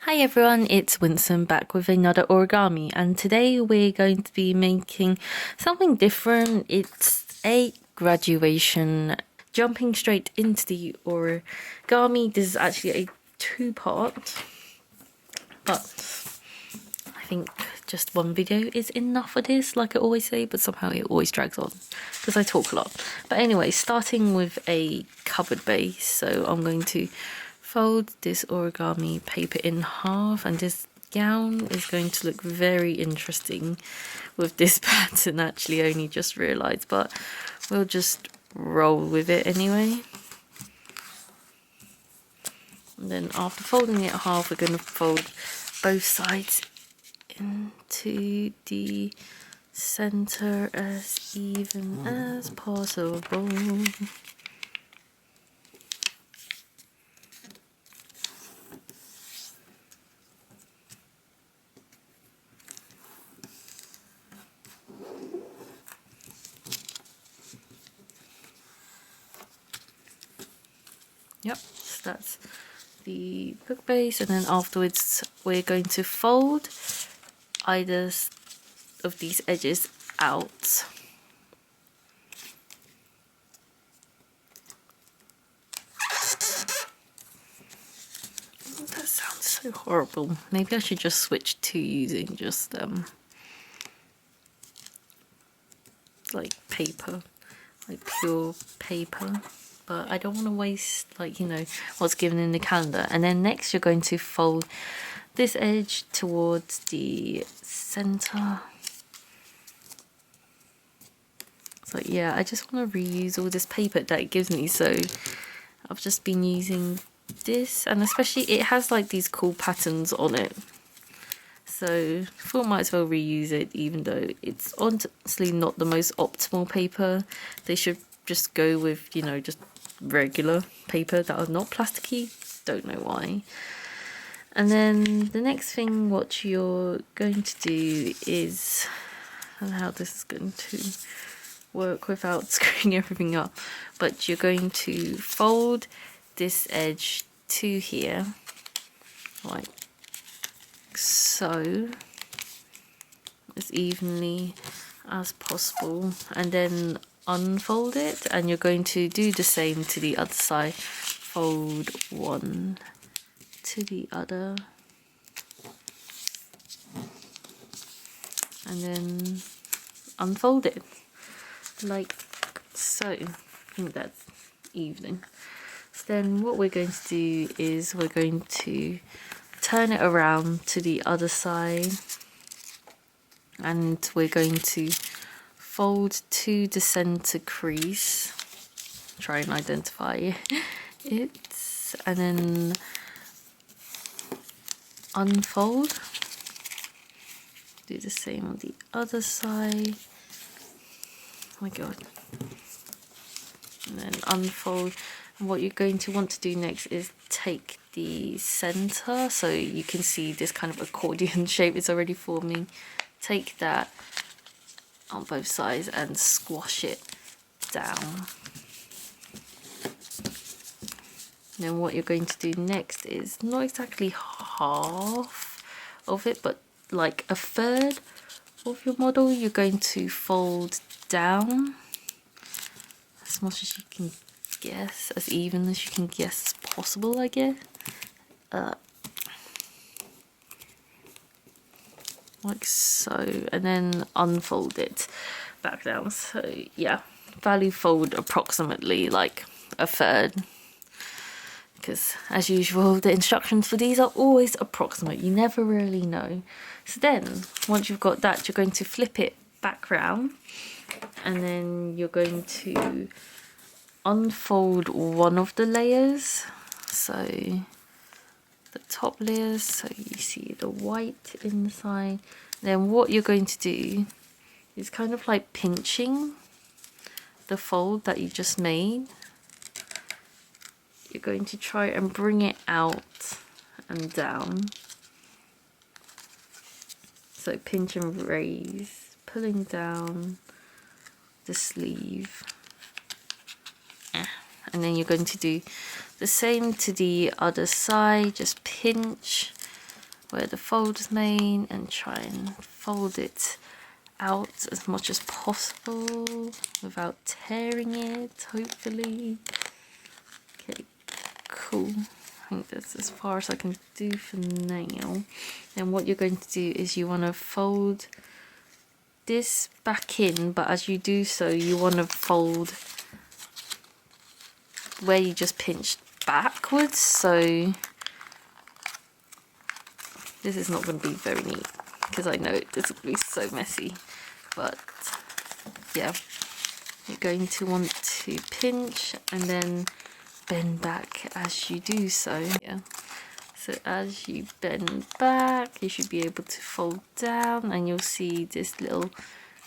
Hi everyone, it's Winston back with another origami, and today we're going to be making something different. It's a graduation. Jumping straight into the origami, this is actually a two-part, but I think just one video is enough for this, like I always say, but somehow it always drags on because I talk a lot. But anyway, starting with a cupboard base, so I'm going to fold this origami paper in half, and this gown is going to look very interesting with this pattern. Actually, I only just realized, but we'll just roll with it anyway. And then after folding it half, we're going to fold both sides into the center as even as possible. Yep, so that's the book base, and then afterwards we're going to fold either of these edges out. That sounds so horrible. Maybe I should just switch to using just like paper, like pure paper. But I don't want to waste, like, you know, what's given in the calendar. And then next you're going to fold this edge towards the center. So yeah, I just want to reuse all this paper that it gives me, so I've just been using this, and especially it has like these cool patterns on it, so I thought I might as well reuse it, even though it's honestly not the most optimal paper. They should just go with, you know, just regular paper that are not plasticky. Don't know why. And then the next thing what you're going to do is, and how this is going to work without screwing everything up, but you're going to fold this edge to here, like so, as evenly as possible, and then unfold it, and you're going to do the same to the other side. Fold one to the other, and then unfold it like so. I think that's even. So then what we're going to do is we're going to turn it around to the other side, and we're going to fold to the center crease, try and identify it, and then unfold. Do the same on the other side. Oh my god. And then unfold. And what you're going to want to do next is take the center, so you can see this kind of accordion shape is already forming. Take that on both sides and squash it down. And then what you're going to do next is not exactly half of it, but like a third of your model. You're going to fold down as much as you can guess, as even as you can guess possible, I guess. Like so, and then unfold it back down. So yeah, value fold approximately like a third, because as usual the instructions for these are always approximate, you never really know. So then once you've got that, you're going to flip it back round, and then you're going to unfold one of the layers, so the top layers, so you see the white inside. Then what you're going to do is kind of like pinching the fold that you just made. You're going to try and bring it out and down, so pinch and raise, pulling down the sleeve, and then you're going to do the same to the other side. Just pinch where the fold is made and try and fold it out as much as possible without tearing it, hopefully. Okay, cool. I think that's as far as I can do for now. Then what you're going to do is you want to fold this back in, but as you do so, you want to fold where you just pinched backwards. So this is not going to be very neat because I know this will be so messy, but yeah, you're going to want to pinch and then bend back as you do so. Yeah, so as you bend back, you should be able to fold down, and you'll see this little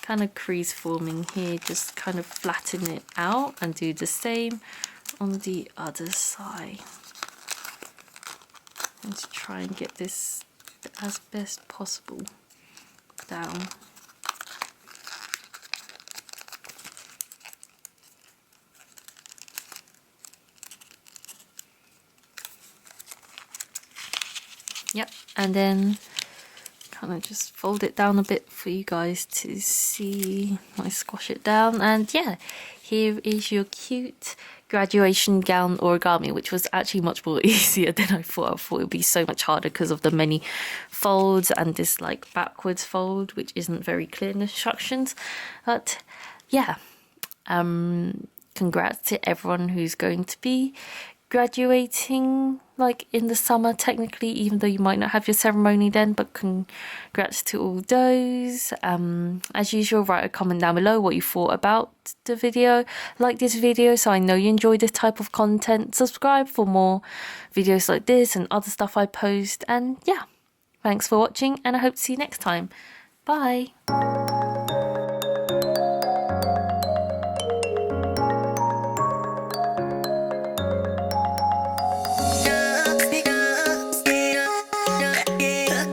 kind of crease forming here. Just kind of flatten it out and do the same on the other side. Let's try and get this as best possible down. Yep, and then kind of just fold it down a bit for you guys to see. I squash it down, and yeah, here is your cute graduation gown origami, which was actually much more easier than I thought. I thought it would be so much harder because of the many folds and this like backwards fold, which isn't very clear in the instructions. But yeah, congrats to everyone who's going to be graduating like in the summer technically, even though you might not have your ceremony then, but congrats to all those. As usual, write a comment down below what you thought about the video. Like this video so I know you enjoy this type of content. Subscribe for more videos like this and other stuff I post. And yeah, thanks for watching, and I hope to see you next time. Bye.